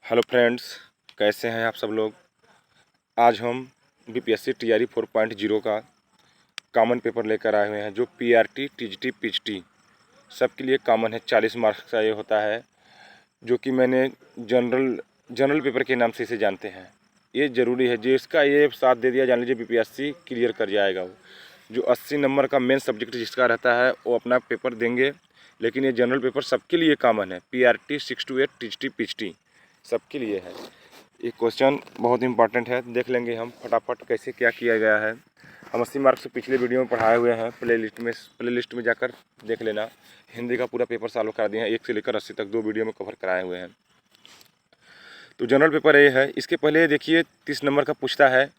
Hello friends, कैसे हैं आप सब लोग। आज हम बीपीएससी टीआरई 4.0 का कॉमन पेपर लेकर आए हुए हैं, जो पीआरटी, टीजीटी, पीएचटी सबके लिए कॉमन है। 40 मार्क्स का ये होता है, जो कि मैंने जनरल पेपर के नाम से इसे जानते हैं। ये ज़रूरी है, जिसका ये साथ दे दिया, जान लीजिए बीपीएससी क्लियर कर जाएगा। वो जो 80 नंबर का मेन सब्जेक्ट जिसका रहता है वो अपना पेपर देंगे, लेकिन ये जनरल पेपर सबके लिए कॉमन है। पीआरटी 6 to 8, टीजीटी, पीएचटी सबके लिए है। ये क्वेश्चन बहुत इंपॉर्टेंट है, देख लेंगे हम फटाफट कैसे क्या किया गया है। हम 80 मार्क्स पिछले वीडियो में पढ़ाए हुए हैं, प्लेलिस्ट में जाकर देख लेना। हिंदी का पूरा पेपर सॉल्व करा दिए हैं, 1 से लेकर 80 तक 2 वीडियो में कवर कराए हुए हैं। तो जनरल पेपर ये है। इसके पहले देखिए 30 नंबर का पूछता है,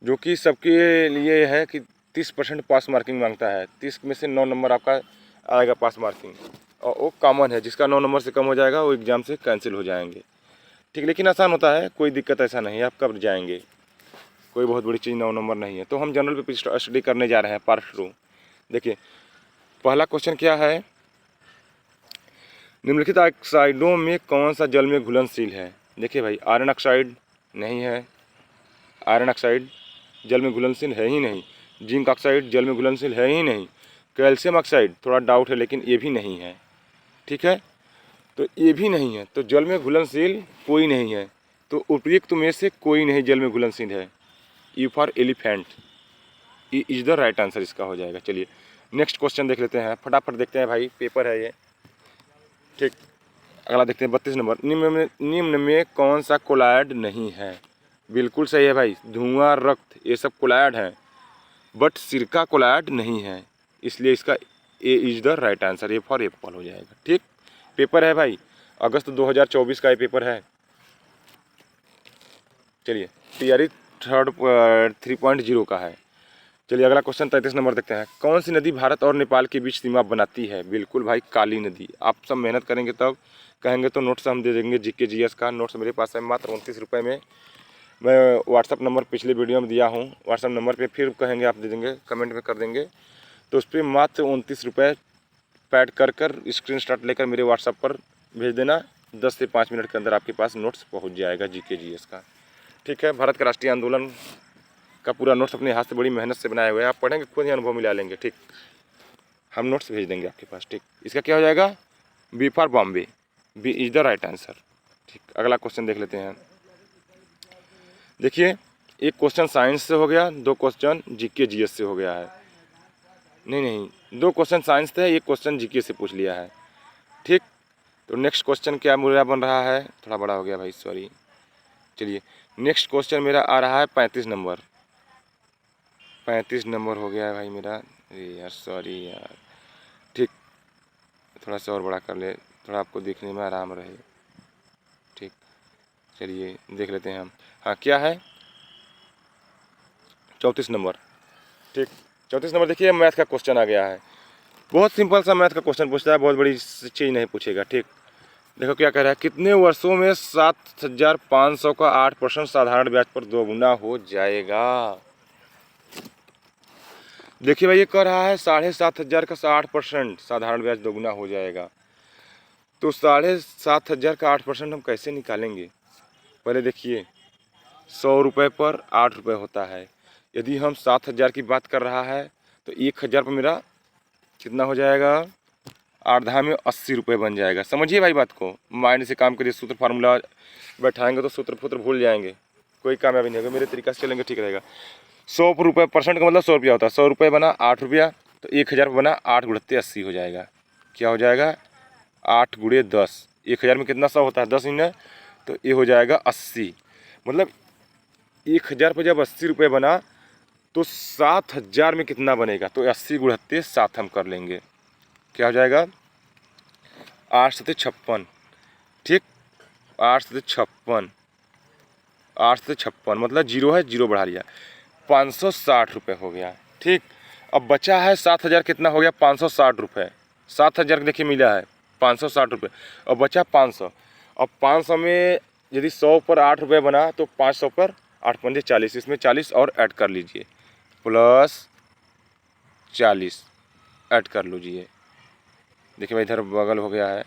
जो कि सबके लिए है कि 30% पास मार्किंग मांगता है। 30 में से 9 नंबर आपका आएगा पास मार्किंग, और वो कॉमन है। जिसका 9 नंबर से कम हो जाएगा वो एग्ज़ाम से कैंसिल हो जाएंगे। ठीक, लेकिन आसान होता है, कोई दिक्कत ऐसा नहीं है। आप कब जाएंगे, कोई बहुत बड़ी चीज़ 9 नंबर नहीं है। तो हम जनरल पेपर स्टडी करने जा रहे हैं, पार्ट 2। देखिए पहला क्वेश्चन क्या है, निम्नलिखित ऑक्साइडों में कौन सा जल में घुलनशील है। देखिए भाई, आयरन ऑक्साइड नहीं है, आयरन ऑक्साइड जल में घुलनशील है ही नहीं। जिंक ऑक्साइड जल में घुलनशील है ही नहीं। कैल्शियम ऑक्साइड थोड़ा डाउट है, लेकिन ये भी नहीं है। ठीक है, तो ये भी नहीं है, तो जल में घुलनशील कोई नहीं है। तो उपयुक्त में से कोई नहीं जल में घुलनशील है। E for elephant, E is the right answer इसका हो जाएगा। चलिए नेक्स्ट क्वेश्चन देख लेते हैं, फटाफट देखते हैं भाई, पेपर है ये। ठीक, अगला देखते हैं 32 नंबर। निम्न में कौन सा कोलायड नहीं है। बिल्कुल सही है भाई, धुआं, रक्त, ये सब कोलायड हैं, बट सिरका कोलायड नहीं है, इसलिए इसका A is the right answer, A for apple हो जाएगा। ठीक, पेपर है भाई, अगस्त 2024 का ये पेपर है। चलिए टीआरई 3.0 का है। चलिए अगला क्वेश्चन 33 नंबर देखते हैं। कौन सी नदी भारत और नेपाल के बीच सीमा बनाती है। बिल्कुल भाई, काली नदी। आप सब मेहनत करेंगे तब कहेंगे तो नोट्स हम दे देंगे। जीके जीएस का नोट्स मेरे पास है मात्र 29 रुपये में। मैं व्हाट्सअप नंबर पिछले वीडियो में दिया हूँ, व्हाट्सअप नंबर पे फिर कहेंगे आप दे देंगे, कमेंट में कर देंगे। तो उस पर मात्र 29 रुपये पैड कर स्क्रीन शॉट लेकर मेरे व्हाट्सअप पर भेज देना। 10 से 5 मिनट के अंदर आपके पास नोट्स पहुँच जाएगा जीके जीएस का। ठीक है, भारत का राष्ट्रीय आंदोलन का पूरा नोट्स अपने हाथ से बड़ी मेहनत से बनाए हुए हैं। आप पढ़ेंगे खुद ही अनुभव मिला लेंगे। ठीक, हम नोट्स भेज देंगे आपके पास। ठीक, इसका क्या हो जाएगा, B for Bombay, B is the right answer. ठीक, अगला क्वेश्चन देख लेते हैं। देखिए एक क्वेश्चन साइंस से हो गया, 2 क्वेश्चन जीके जीएस से हो गया है। नहीं, 2 क्वेश्चन साइंस थे, एक क्वेश्चन जीके से पूछ लिया है। ठीक, तो नेक्स्ट क्वेश्चन क्या मेरा बन रहा है, थोड़ा बड़ा हो गया भाई, सॉरी। चलिए नेक्स्ट क्वेश्चन मेरा आ रहा है 35 नंबर। 35 नंबर हो गया है भाई मेरा। अरे यार सॉरी यार। ठीक, थोड़ा सा और बड़ा कर ले, थोड़ा आपको देखने में आराम रहे। ठीक, चलिए देख लेते हैं हम। हाँ क्या है, 34 नंबर। ठीक, 34 नंबर देखिए, मैथ का क्वेश्चन आ गया है। बहुत सिंपल सा मैथ का क्वेश्चन पूछता है, बहुत बड़ी चीज़ नहीं पूछेगा। ठीक, देखो क्या कह रहा है, कितने वर्षों में 7,500 का 8% साधारण ब्याज पर दोगुना हो जाएगा। देखिए भाई, ये कह रहा है 7,500 का 8% साधारण ब्याज दोगुना हो जाएगा। तो 7,500 का 8% हम कैसे निकालेंगे। पहले देखिए, 100 रुपये पर 8 रुपये होता है। यदि हम 7,000 की बात कर रहा है तो 1,000 पर मेरा कितना हो जाएगा, 8 में 80 रुपये बन जाएगा। समझिए भाई बात को, माइंड से काम करिए। सूत्र फार्मूला बैठाएंगे तो सूत्र फूत्र भूल जाएंगे, कोई कामयाबी नहीं होगा। मेरे तरीका से चलेंगे, ठीक रहेगा। 100 रुपये परसेंट का मतलब 100 रुपया होता है। 100 रुपये बना 8 रुपया, तो 1,000 बना 8 गुणते 80 हो जाएगा। क्या हो जाएगा, 8 गुणे 10। 1,000 में कितना 100 होता है, 10 ही ना, तो ये हो जाएगा 80। मतलब 1,000 पर जब 80 रुपये बना तो 7,000 में कितना बनेगा, तो 80 गुणते 7 हम कर लेंगे। क्या हो जाएगा, 8 सत्ते 56। ठीक, 8 सत्ते 56, 8 से 56 मतलब जीरो है, जीरो बढ़ा लिया, 560 रुपये हो गया। ठीक, अब बचा है 7,000, कितना हो गया, 560 रुपये। 7,000 देखिए मिला है 560 रुपये, और बचा 500। अब 500 में यदि 100 पर 8 रुपये बना तो 500 पर 8 पंजे 40, इसमें 40 और ऐड कर लीजिए, प्लस 40 ऐड कर लीजिए। देखिए भाई इधर बगल हो गया है,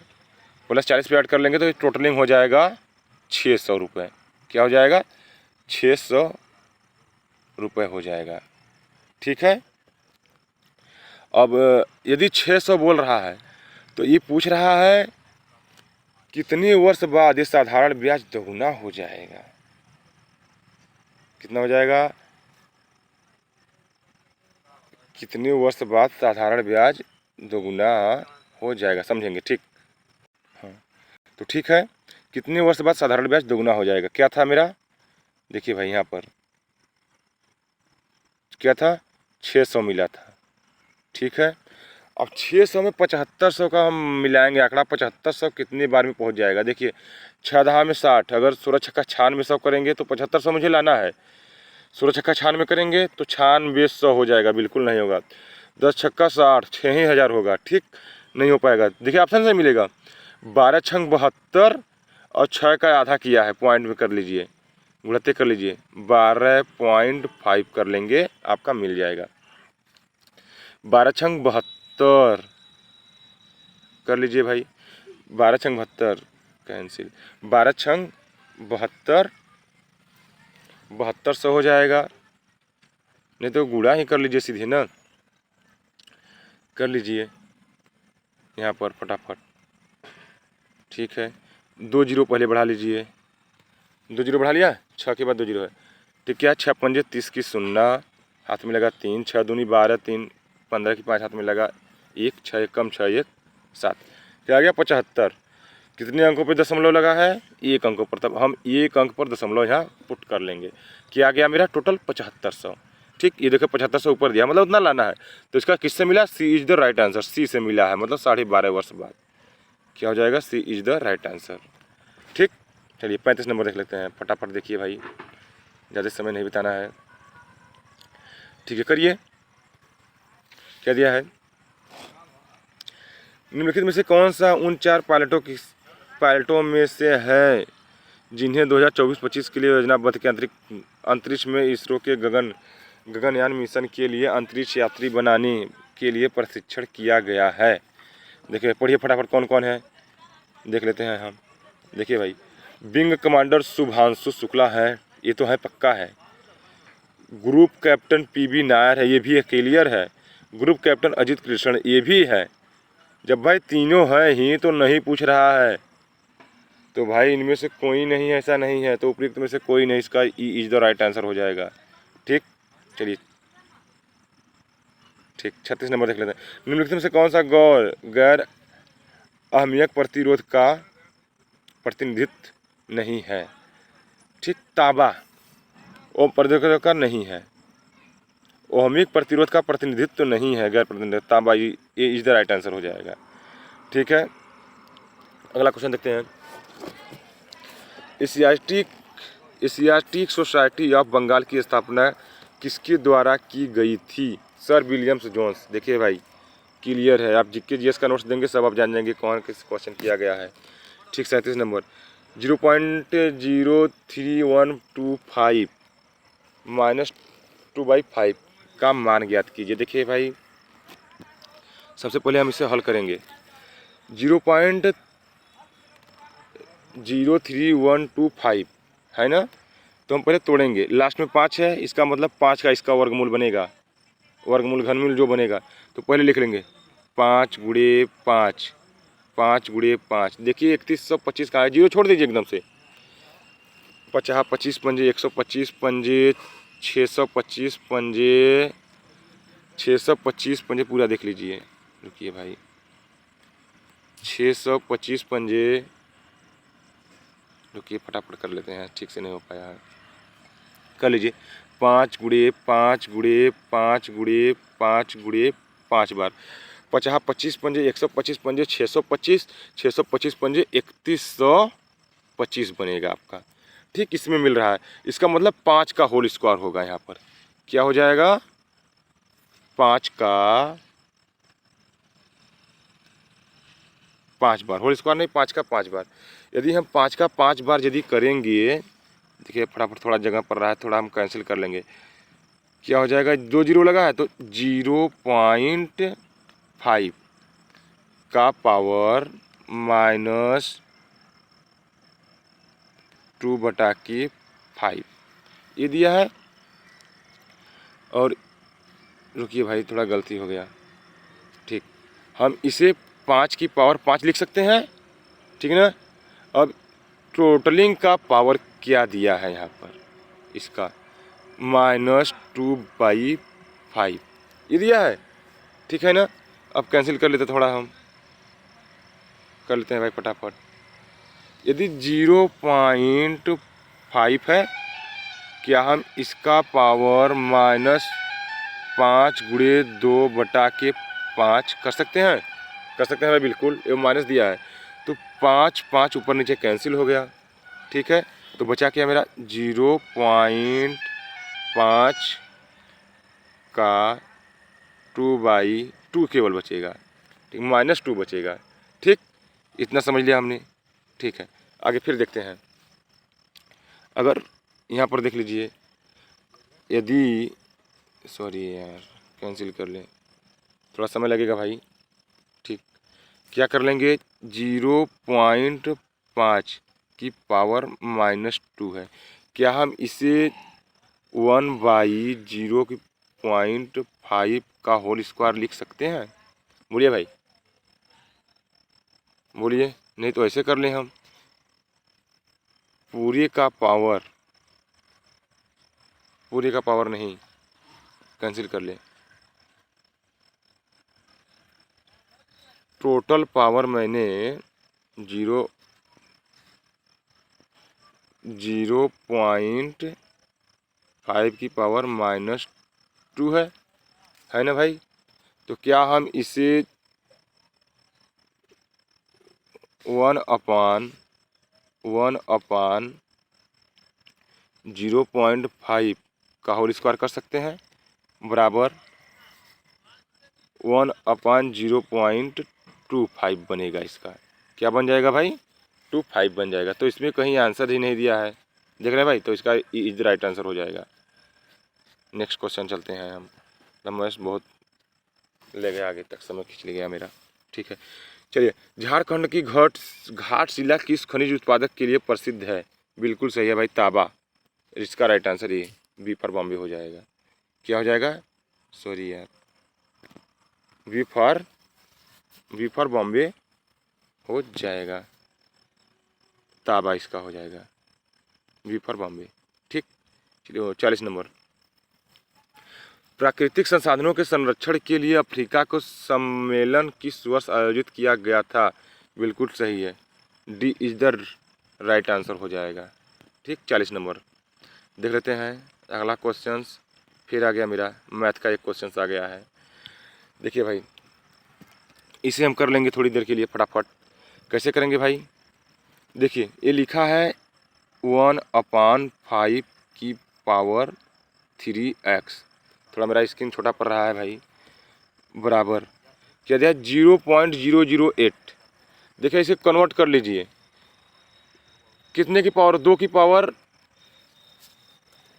प्लस 40 पे ऐड कर लेंगे तो टोटलिंग हो जाएगा 600 रुपये। क्या हो जाएगा? 600 रुपये हो जाएगा। ठीक है। अब यदि 600 बोल रहा है तो ये पूछ रहा है कितने वर्ष बाद ये साधारण ब्याज दोगुना हो जाएगा। कितना हो जाएगा? कितने वर्ष बाद साधारण ब्याज दोगुना हो जाएगा, समझेंगे। ठीक, हाँ तो ठीक है। कितने वर्ष बाद साधारण ब्याज दोगुना हो जाएगा? क्या था मेरा? देखिए भाई यहाँ पर क्या था? 600 मिला था। ठीक है। अब 600 में 7500 का हम मिलाएंगे आंकड़ा। 7500 कितनी बार में पहुंच जाएगा? देखिए 6 दहा में 60, अगर 16 छक्का 96 करेंगे तो 7500 मुझे लाना है। 16 छक्का 96 करेंगे तो 9600 हो जाएगा, बिल्कुल नहीं होगा। 10 छक्का 60, 6000 होगा। ठीक, नहीं हो पाएगा। देखिए ऑप्शन से मिलेगा 12 छंग 72 और 6 का आधा किया है, पॉइंट में कर लीजिए, गुणते कर लीजिए, 12.5 कर लेंगे, आपका मिल जाएगा। 12 छंग 72 कर लीजिए भाई, 12 छंग 72 कैंसिल, 12 छंग 72, 7200 हो जाएगा। नहीं तो गुणा ही कर लीजिए सीधे ना, कर लीजिए यहाँ पर फटाफट। ठीक है, 2 जीरो पहले बढ़ा लीजिए, 2 जीरो बढ़ा लिया, 6 के बाद 2 जीरो है। ठीक, क्या 6 पंजे 30 की 0, हाथ में लगा 3, 6 दूनी 12, 3 15 की 5 हाथ में लगा 1, 6 एक कम 6 1 7, क्या आ गया? 75। कितने अंकों पे दशमलव लगा है? 1 अंकों पर। तब हम 1 अंक पर दशमलव यहाँ पुट कर लेंगे। क्या आ गया मेरा? टोटल 7500। ठीक, ये देखो 7500 ऊपर दिया, मतलब उतना लाना है। तो इसका किससे मिला? सी इज द राइट आंसर। सी से मिला है, मतलब 12.5 वर्ष बाद। क्या हो जाएगा? सी इज द राइट आंसर। ठीक, चलिए 35 नंबर देख लेते हैं, फटाफट देखिए भाई, ज़्यादा समय नहीं बिताना है। ठीक है, करिए। क्या दिया है? निम्नलिखित में से कौन सा उन 4 पायलटों में से है जिन्हें 2024-25 के लिए योजनाबद्ध के अंतरिक्ष में इसरो के गगनयान मिशन के लिए अंतरिक्ष यात्री बनाने के लिए प्रशिक्षण किया गया है? देखिए पढ़िए फटाफट, कौन कौन है देख लेते हैं हम। देखिए भाई, विंग कमांडर शुभांशु शुक्ला है, ये तो है, पक्का है। ग्रुप कैप्टन पीबी नायर है, ये भी क्लियर है। ग्रुप कैप्टन अजित कृष्ण, ये भी है। जब भाई तीनों है ही तो नहीं पूछ रहा है, तो भाई इनमें से कोई नहीं, ऐसा नहीं है, तो उपयुक्त में से कोई नहीं, इसका E is the right answer हो जाएगा। ठीक, चलिए ठीक, 36 नंबर देख लेते हैं। निम्नलिखित में से कौन सा गैर अहमियत प्रतिरोध का प्रतिनिधित्व नहीं है? ठीक, तांबा ओ प्रतिरोध का नहीं है, ओहमिक प्रतिरोध का प्रतिनिधित्व नहीं है, गैर प्रतिनिधित्व तांबा, ये इज द राइट आंसर हो जाएगा। ठीक है, अगला क्वेश्चन देखते हैं। एशियाटिक सोसाइटी ऑफ बंगाल की स्थापना किसके द्वारा की गई थी? Sir Williams Jones. देखिए भाई क्लियर है, आप जीके जीएस का नोट्स देंगे सब आप जान जाएंगे कौन किस क्वेश्चन किया गया है। ठीक, 37 नंबर, 0.03125 माइनस 2/5 का मान ज्ञात कीजिए। देखिए भाई सबसे पहले हम इसे हल करेंगे। 0.03125 है ना, तो हम पहले तोड़ेंगे, लास्ट में 5 है, इसका मतलब 5 का इसका वर्गमूल बनेगा, वर्गमूल घनमूल जो बनेगा। तो पहले लिख लेंगे 5 गुणे 5, 5 गुणे 5। देखिए 3125 का है, जीरो छोड़ दीजिए एकदम से। 50 25 पंजे 125 पंजे 625 पंजे 625 पंजे पूरा देख लीजिए। रुकिए भाई, 625 पंजे, रुकिए फटाफट कर लेते हैं, ठीक से नहीं हो पाया है, कर लीजिए। 5 गुणे 5 गुणे 5 गुणे 5 गुणे 5 बार, 50 25 पंजे 125 पंजे 625, 625 पंजे 3125 बनेगा आपका। ठीक, इसमें मिल रहा है, इसका मतलब 5 का होल स्क्वायर होगा। यहाँ पर क्या हो जाएगा? 5 का 5 बार, होल स्क्वायर नहीं, 5 का 5 बार। यदि हम 5 का 5 बार यदि करेंगे, देखिए फटाफट थोड़ा जगह पर रहा है, थोड़ा हम कैंसिल कर लेंगे। क्या हो जाएगा? 2 जीरो लगा है तो 0.5 का पावर माइनस 2/5 ये दिया है। और रुकिए भाई, थोड़ा गलती हो गया। ठीक, हम इसे 5 की पावर 5 लिख सकते हैं, ठीक है ना। अब टोटलिंग का पावर क्या दिया है यहाँ पर, इसका -2/5 ये दिया है, ठीक है ना। अब कैंसिल कर लेते, थोड़ा हम कर लेते हैं भाई फटाफट। यदि 0.5 है, क्या हम इसका पावर -5 × 2/5 कर सकते हैं? कर सकते हैं भाई, बिल्कुल। ये माइनस दिया है तो 5 ऊपर नीचे कैंसिल हो गया, ठीक है। तो बचा क्या मेरा, 0.5 का 2/2 केवल बचेगा, ठीक, -2 बचेगा, ठीक। इतना समझ लिया हमने, ठीक है। आगे फिर देखते हैं। अगर यहाँ पर देख लीजिए, यदि सॉरी यार, कैंसिल कर लें, थोड़ा समय लगेगा भाई, ठीक। क्या कर लेंगे, 0.5 की पावर -2 है, क्या हम इसे 1/0.5 का होल स्क्वायर लिख सकते हैं? बोलिए भाई, बोलिए। नहीं तो ऐसे कर लें हम, पूरे का पावर नहीं, कैंसिल कर लें। टोटल पावर मैंने 0.5 की पावर -2 है ना भाई। तो क्या हम इसे 1/0.5 का होल स्क्वायर कर सकते हैं, बराबर 1/0.25 बनेगा। इसका क्या बन जाएगा भाई, 25 बन जाएगा। तो इसमें कहीं आंसर ही नहीं दिया है, देख रहे हैं भाई, तो इसका इज राइट आंसर हो जाएगा। नेक्स्ट क्वेश्चन चलते हैं हम, रमेश बहुत ले गया आगे तक, समय खींच ले गया मेरा, ठीक है। चलिए, झारखंड की घाटशिला किस खनिज उत्पादक के लिए प्रसिद्ध है? बिल्कुल सही है भाई, तांबा। इसका राइट आंसर ये बी फॉर बॉम्बे हो जाएगा। क्या हो जाएगा, सॉरी यार, बी फॉर बॉम्बे हो जाएगा, तांबा इसका हो जाएगा, बी फॉर बॉम्बे, ठीक। चलिए 40 नंबर। प्राकृतिक संसाधनों के संरक्षण के लिए अफ्रीका को सम्मेलन किस वर्ष आयोजित किया गया था? बिल्कुल सही है, D is the right answer हो जाएगा, ठीक। 40 नंबर देख लेते हैं अगला क्वेश्चन। फिर आ गया मेरा मैथ का एक क्वेश्चन आ गया है, देखिए भाई, इसे हम कर लेंगे थोड़ी देर के लिए फटाफट। कैसे करेंगे भाई, देखिए ये लिखा है 1/5 की पावर 3x, थोड़ा मेरा स्क्रीन छोटा पड़ रहा है भाई, बराबर क्या दिया, 0.008। देखिए इसे कन्वर्ट कर लीजिए, कितने की पावर, 2 की पावर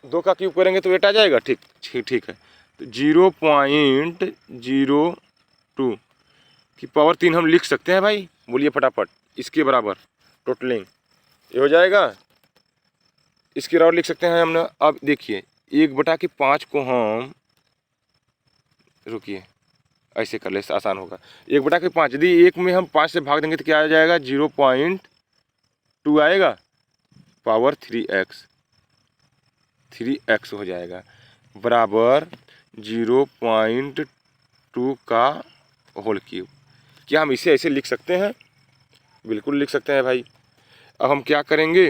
2 का क्यूब करेंगे तो 8 आ जाएगा, ठीक ठीक है। तो 0.02 की पावर 3 हम लिख सकते हैं भाई, बोलिए फटाफट। इसके बराबर टोटलिंग ये हो जाएगा, इसके बराबर लिख सकते हैं हम ना। अब देखिए 1/5 को हम, रुकिए ऐसे कर ले, आसान होगा। 1/5, यदि एक में हम 5 से भाग देंगे तो क्या आ जाएगा, 0.2 आएगा, पावर 3x हो जाएगा, बराबर 0.2 का होल क्यूब। क्या हम इसे ऐसे लिख सकते हैं? बिल्कुल लिख सकते हैं भाई। अब हम क्या करेंगे,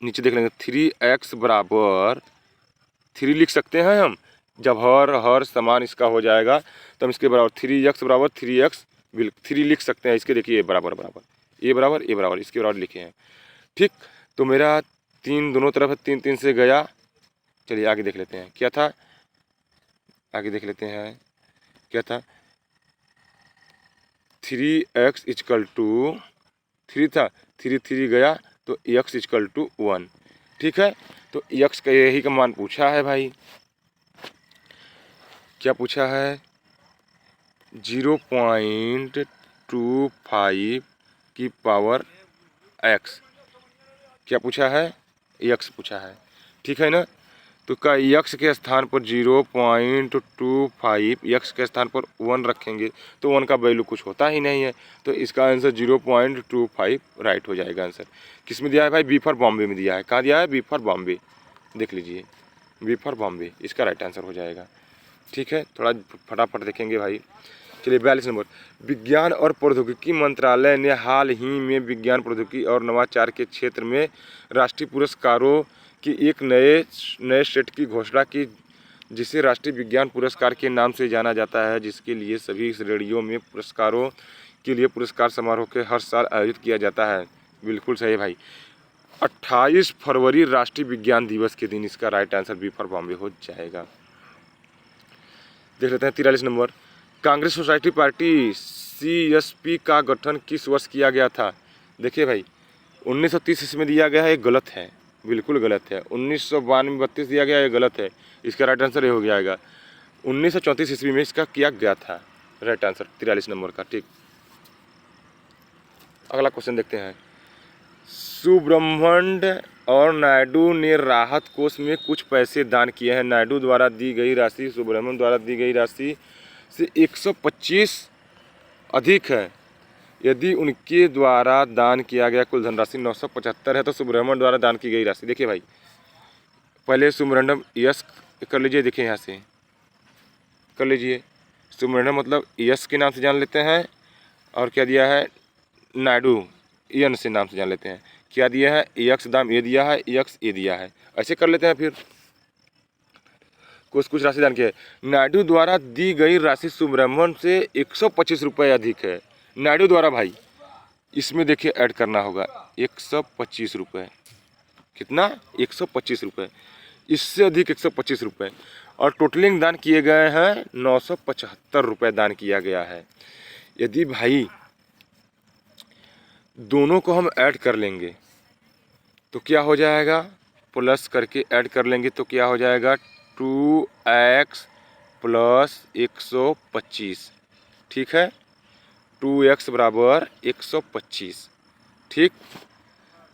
नीचे देख लेंगे, 3x बराबर 3 लिख सकते हैं हम। जब हर समान इसका हो जाएगा तो हम इसके बराबर 3x बराबर 3x 3 लिख सकते हैं इसके। देखिए बराबर बराबर, ये बराबर ये बराबर, इसके बराबर लिखे हैं, ठीक। तो मेरा 3 दोनों तरफ 3 3 से गया। चलिए आगे देख लेते हैं क्या था, आगे देख लेते हैं क्या था, 3x इक्वल टू 3 था, 3 3 गया तो x इक्वल टू 1, ठीक है। तो x का यही का मान पूछा है भाई, क्या पूछा है, 0.25 की पावर x। क्या पूछा है, यक्स पूछा है, ठीक है ना। तो का यक्स के स्थान पर 0.25, यक्स के स्थान पर 1 रखेंगे तो 1 का वैल्यू कुछ होता ही नहीं है, तो इसका आंसर 0.25 राइट हो जाएगा आंसर। किस में दिया है भाई, बी फॉर बॉम्बे में दिया है। कहाँ दिया है, बी फॉर बॉम्बे, देख लीजिए, बी फॉर बॉम्बे इसका राइट आंसर हो जाएगा। ठीक है, थोड़ा फटाफट देखेंगे भाई। चलिए 42 नंबर, विज्ञान और प्रौद्योगिकी मंत्रालय ने हाल ही में विज्ञान प्रौद्योगिकी और नवाचार के क्षेत्र में राष्ट्रीय पुरस्कारों की एक नए सेट की घोषणा की, जिसे राष्ट्रीय विज्ञान पुरस्कार के नाम से जाना जाता है, जिसके लिए सभी श्रेणियों में पुरस्कारों के लिए पुरस्कार समारोह के हर साल आयोजित किया जाता है। बिल्कुल सही भाई, 28 फरवरी राष्ट्रीय विज्ञान दिवस के दिन इसका right answer B for Bombay हो जाएगा। देख लेते हैं 43 number, Congress society party CSP का गठन किस वर्ष किया गया था। देखिए भाई 1930 इसमें दिया गया है, ये गलत है, बिल्कुल गलत है। 1992-32 दिया गया है, ये गलत है। इसका राइट आंसर ये हो जाएगा 1934 ईस्वी में इसका किया गया था, राइट आंसर 43 नंबर का। ठीक, अगला क्वेश्चन देखते हैं। सुब्रह्मण्य और नायडू ने राहत कोष में कुछ पैसे दान किए हैं। नायडू द्वारा दी गई राशि सुब्रह्मण्य द्वारा दी गई राशि से 125 अधिक है। यदि उनके द्वारा दान किया गया कुल धनराशि 975 है तो सुब्रह्मण्य द्वारा दान की गई राशि, देखिए भाई पहले सुब्रह्मण्यम यस कर लीजिए, देखिए यहाँ से कर लीजिए, सुब्रह्मण्यम मतलब यस के नाम से जान लेते हैं, और क्या दिया है नायडू एन से नाम से जान लेते हैं। क्या दिया है, यक्स दाम ए दिया है, यक्स ए दिया है, ऐसे कर लेते हैं। फिर कुछ राशि दान की है। नायडू द्वारा दी गई राशि सुब्रह्मण्यम से 125 रुपये अधिक है। नायडू द्वारा भाई इसमें देखिए ऐड करना होगा 125 रुपये, कितना 125 रुपये, इससे अधिक 125 रुपये, और टोटलिंग दान किए गए हैं 975 रुपये दान किया गया है। यदि भाई दोनों को हम ऐड कर लेंगे तो क्या हो जाएगा, प्लस करके ऐड कर लेंगे तो क्या हो जाएगा 2x प्लस 125, ठीक है, 2x बराबर 125। ठीक,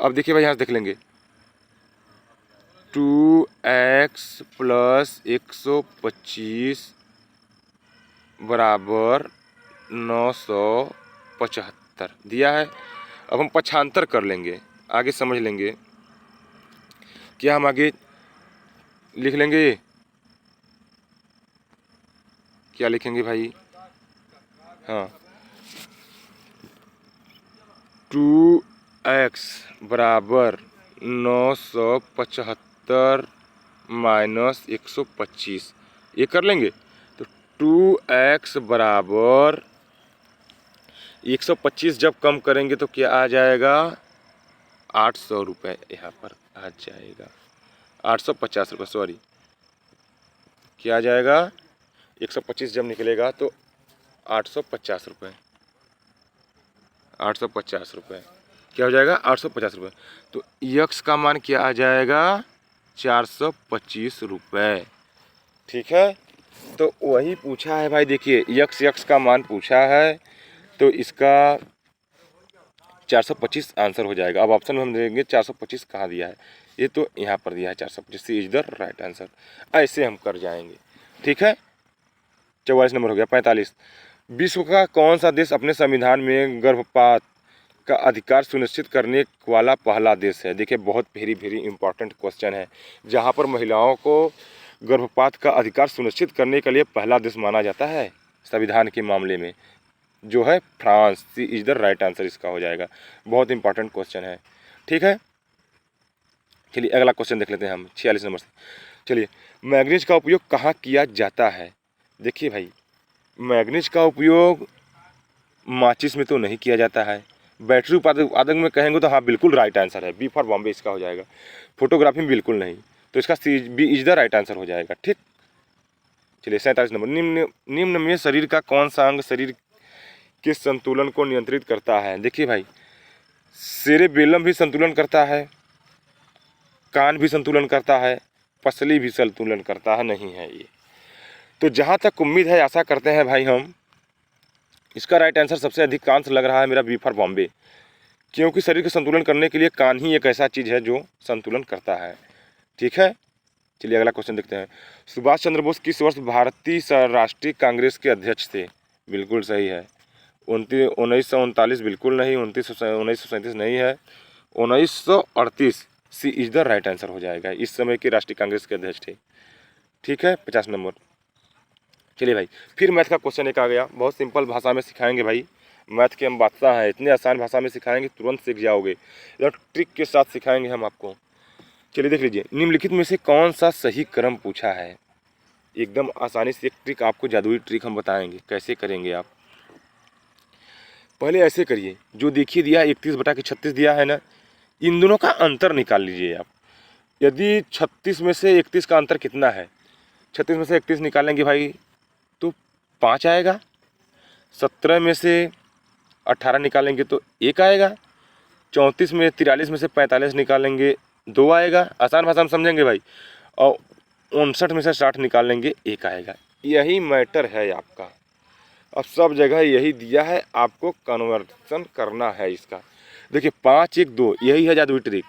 अब देखिए भाई यहाँ से देख लेंगे 2x प्लस 125 बराबर 975 दिया है। अब हम पक्षांतर कर लेंगे, आगे समझ लेंगे। क्या हम आगे लिख लेंगे, क्या लिखेंगे भाई, हाँ 2x बराबर 975 माइनस 125, ये कर लेंगे तो 2x बराबर 125 जब कम करेंगे तो क्या आ जाएगा 800 रुपये, यहाँ पर आ जाएगा 850 रुपये, सॉरी क्या आ जाएगा 125 जब निकलेगा तो 850 रुपये, 850 रुपये क्या हो जाएगा 850 रुपये। तो यक्स का मान क्या आ जाएगा 425 रुपये। ठीक है, तो वही पूछा है भाई, देखिए यक्स का मान पूछा है तो इसका 425 आंसर हो जाएगा। अब ऑप्शन में हम देंगे 425 कहाँ दिया है, ये तो यहाँ पर दिया है 425, सी इज द राइट आंसर। ऐसे हम कर जाएंगे। ठीक है, 44 नंबर हो गया। 45, विश्व का कौन सा देश अपने संविधान में गर्भपात का अधिकार सुनिश्चित करने वाला पहला देश है। देखिए बहुत वेरी इंपॉर्टेंट क्वेश्चन है, जहाँ पर महिलाओं को गर्भपात का अधिकार सुनिश्चित करने के लिए पहला देश माना जाता है संविधान के मामले में, जो है France. C is the right answer इसका हो जाएगा। बहुत इंपॉर्टेंट क्वेश्चन है। ठीक है, चलिए अगला क्वेश्चन देख लेते हैं हम 46 नंबर से। चलिए, मैग्नीज का उपयोग कहाँ किया जाता है। देखिए भाई मैग्नीज का उपयोग माचिस में तो नहीं किया जाता है, बैटरी उत्पादक में कहेंगे तो हाँ बिल्कुल राइट आंसर है, बी फॉर बॉम्बे इसका हो जाएगा। फोटोग्राफी में बिल्कुल नहीं, तो इसका C B is the right answer हो जाएगा। ठीक, चलिए 47 नंबर, निम्न में शरीर का कौन सा अंग शरीर के संतुलन को नियंत्रित करता है। देखिए भाई सेरेबेलम भी संतुलन करता है, कान भी संतुलन करता है, पसली भी संतुलन करता है, नहीं है ये। तो जहाँ तक उम्मीद है, आशा करते हैं भाई हम, इसका राइट आंसर सबसे अधिकांश लग रहा है मेरा बी फॉर बॉम्बे। क्योंकि शरीर का संतुलन करने के लिए कान ही एक ऐसा चीज़ है जो संतुलन करता है। ठीक है, चलिए अगला क्वेश्चन देखते हैं। सुभाष चंद्र बोस किस वर्ष भारतीय राष्ट्रीय कांग्रेस के अध्यक्ष थे? बिल्कुल सही है, 1939 बिल्कुल नहीं, 1937 नहीं है, 1938 सी इज द राइट आंसर हो जाएगा। इस समय के राष्ट्रीय कांग्रेस के अध्यक्ष थे। ठीक है, 50 नंबर। चलिए भाई, फिर मैथ का क्वेश्चन एक आ गया, बहुत सिंपल भाषा में सिखाएंगे भाई। मैथ के हम बादशाह हैं, इतने आसान भाषा में सिखाएंगे तुरंत सीख जाओगे, एकदम ट्रिक के साथ सिखाएंगे हम आपको। चलिए देख लीजिए, निम्नलिखित में से कौन सा सही क्रम पूछा है? एकदम आसानी से एक ट्रिक आपको, जादुई ट्रिक हम बताएंगे कैसे करेंगे आप। पहले ऐसे करिए, जो देखिए दिया 31/36 दिया है ना, इन दोनों का अंतर निकाल लीजिए आप। यदि 36 में से 31 का अंतर कितना है, 36 में से 31 निकालेंगे भाई तो 5 आएगा, 17 में से 18 निकालेंगे तो 1 आएगा, 34 में 43 में से 45 निकालेंगे 2 आएगा, आसान भाषा में समझेंगे भाई, और 59 में से 60 निकालेंगे 1 आएगा। यही मैटर है आपका, अब सब जगह यही दिया है, आपको कन्वर्सन करना है इसका। देखिए 5 1 2, यही है जादुई ट्रिक।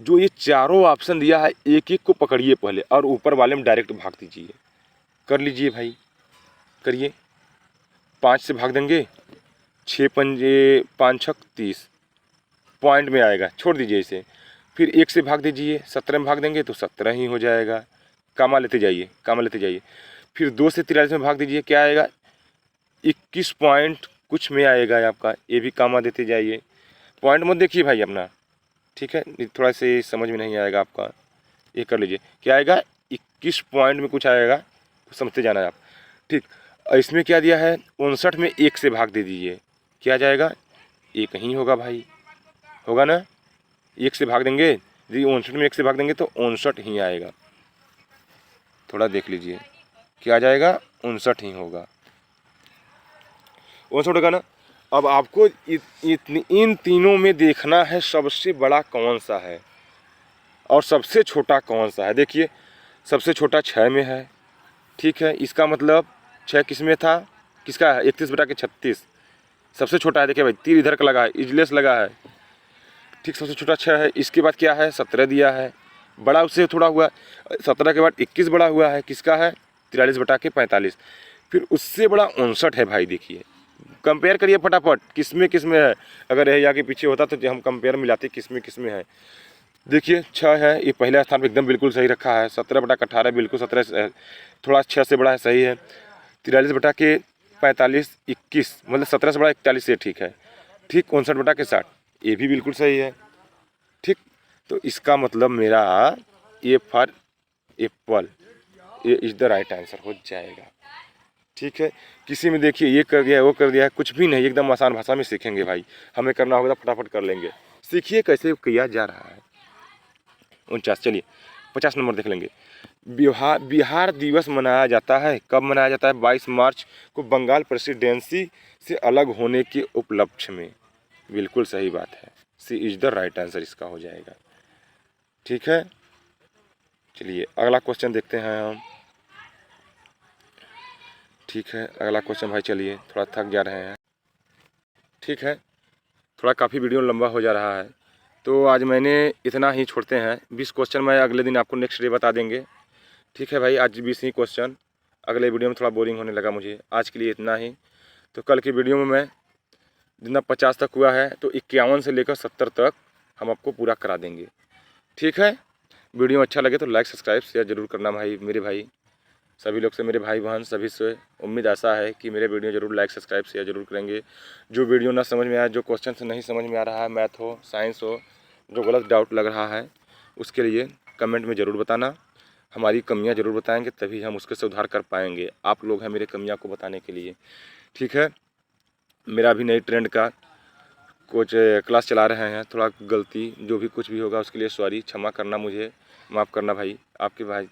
जो ये चारों ऑप्शन दिया है, एक एक को पकड़िए पहले और ऊपर वाले में डायरेक्ट भाग दीजिए। कर लीजिए भाई, करिए। 5 से भाग देंगे, 6 पंजे 5 छक 30, पॉइंट में आएगा, छोड़ दीजिए इसे। फिर 1 से भाग दीजिए, 17 में भाग देंगे तो 17 ही हो जाएगा, कामा लेते जाइए, कामा लेते जाइए। फिर 2 से 43 में भाग दीजिए, क्या आएगा? 21 पॉइंट कुछ में आएगा आपका, ये भी कामा देते जाइए। पॉइंट मत देखिए भाई अपना, ठीक है, थोड़ा से समझ में नहीं आएगा आपका, ये कर लीजिए। क्या आएगा? 21 पॉइंट में कुछ आएगा, तो समझते जाना है आप। ठीक, इसमें क्या दिया है? 59 में 1 से भाग दे दीजिए, क्या जाएगा? 1 ही होगा भाई, होगा ना? 1 से भाग देंगे, यदि 59 में 1 से भाग देंगे तो 59 ही आएगा। थोड़ा देख लीजिए, क्या आ जाएगा? 59 ही होगा, 59 होगा ना। अब आपको इन तीनों में देखना है सबसे बड़ा कौन सा है और सबसे छोटा कौन सा है। देखिए सबसे छोटा 6 में है, ठीक है, इसका मतलब 6 किस में था? किसका है? 31/36 सबसे छोटा है। देखिए भाई, तीर इधर का लगा है, इजलेस लगा है, ठीक, सबसे छोटा 6 है। इसके बाद क्या है? 17 दिया है, बड़ा उससे थोड़ा हुआ। 17 के बाद 21 बड़ा हुआ है, किसका है? 43/45। फिर उससे बड़ा 59 है भाई। देखिए कंपेयर करिए फटाफट, किस में है। अगर यही आगे पीछे होता तो हम कंपेयर मिलाते किस में है। देखिए 6 है, ये पहले स्थान पर एकदम बिल्कुल सही रखा है। 17/18 बिल्कुल 17, थोड़ा 6 से बड़ा है, सही है। 43/45 21, मतलब 17 से बड़ा 41 से ठीक है, ठीक। 59/60 ये भी बिल्कुल सही है, ठीक। तो इसका मतलब मेरा ए फॉर एप्पल, ये इज द राइट आंसर हो जाएगा, ठीक है। किसी में देखिए ये कर दिया वो कर दिया है, कुछ भी नहीं, एकदम आसान भाषा में सीखेंगे भाई। हमें करना होगा तो फटाफट कर लेंगे। सीखिए कैसे किया जा रहा है। 49, चलिए 50 नंबर देख लेंगे। बिहार दिवस मनाया जाता है, कब मनाया जाता है? 22 मार्च को बंगाल प्रेसिडेंसी से अलग होने के उपलक्ष्य में। बिल्कुल सही बात है, सी इज द राइट आंसर इसका हो जाएगा, ठीक है। चलिए अगला क्वेश्चन देखते हैं हम, ठीक है। अगला क्वेश्चन भाई, चलिए थोड़ा थक जा रहे हैं, ठीक है, थोड़ा काफ़ी वीडियो लंबा हो जा रहा है, तो आज मैंने इतना ही छोड़ते हैं। 20 क्वेश्चन मैं अगले दिन आपको नेक्स्ट डे बता देंगे, ठीक है भाई। आज 20 ही क्वेश्चन, अगले वीडियो में थोड़ा बोरिंग होने लगा मुझे। आज के लिए इतना ही, तो कल की वीडियो में मैं जितना 50 तक हुआ है तो 51 से लेकर 70 तक हम आपको पूरा करा देंगे, ठीक है। वीडियो अच्छा लगे तो लाइक सब्सक्राइब शेयर जरूर करना भाई, मेरे भाई सभी लोग से, मेरे भाई बहन सभी से उम्मीद आशा है कि मेरे वीडियो जरूर लाइक सब्सक्राइब शेयर जरूर करेंगे। जो वीडियो ना समझ में आया, जो क्वेश्चन से नहीं समझ में आ रहा है, मैथ हो साइंस हो, जो गलत डाउट लग रहा है, उसके लिए कमेंट में ज़रूर बताना। हमारी कमियां ज़रूर बताएंगे, तभी हम उसके सुधार कर पाएंगे। आप लोग हैं मेरे कमियां को बताने के लिए, ठीक है। मेरा भी नई ट्रेंड का कुछ क्लास चला रहे हैं, थोड़ा गलती जो भी कुछ भी होगा उसके लिए सॉरी, क्षमा करना, मुझे माफ़ करना भाई। आपके भाई,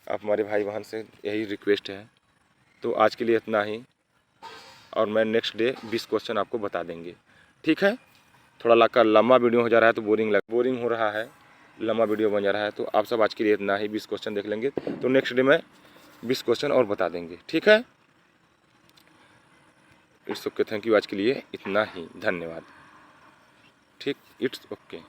आप हमारे भाई बहन से यही रिक्वेस्ट है। तो आज के लिए इतना ही, और मैं नेक्स्ट डे 20 क्वेश्चन आपको बता देंगे, ठीक है। थोड़ा लंबा वीडियो हो जा रहा है तो बोरिंग हो रहा है, लंबा वीडियो बन जा रहा है, तो आप सब आज के लिए इतना ही। 20 क्वेश्चन देख लेंगे तो नेक्स्ट डे में 20 क्वेश्चन और बता देंगे, ठीक है। It's okay, thank you. आज के लिए इतना ही, धन्यवाद। ठीक, इट्स ओके।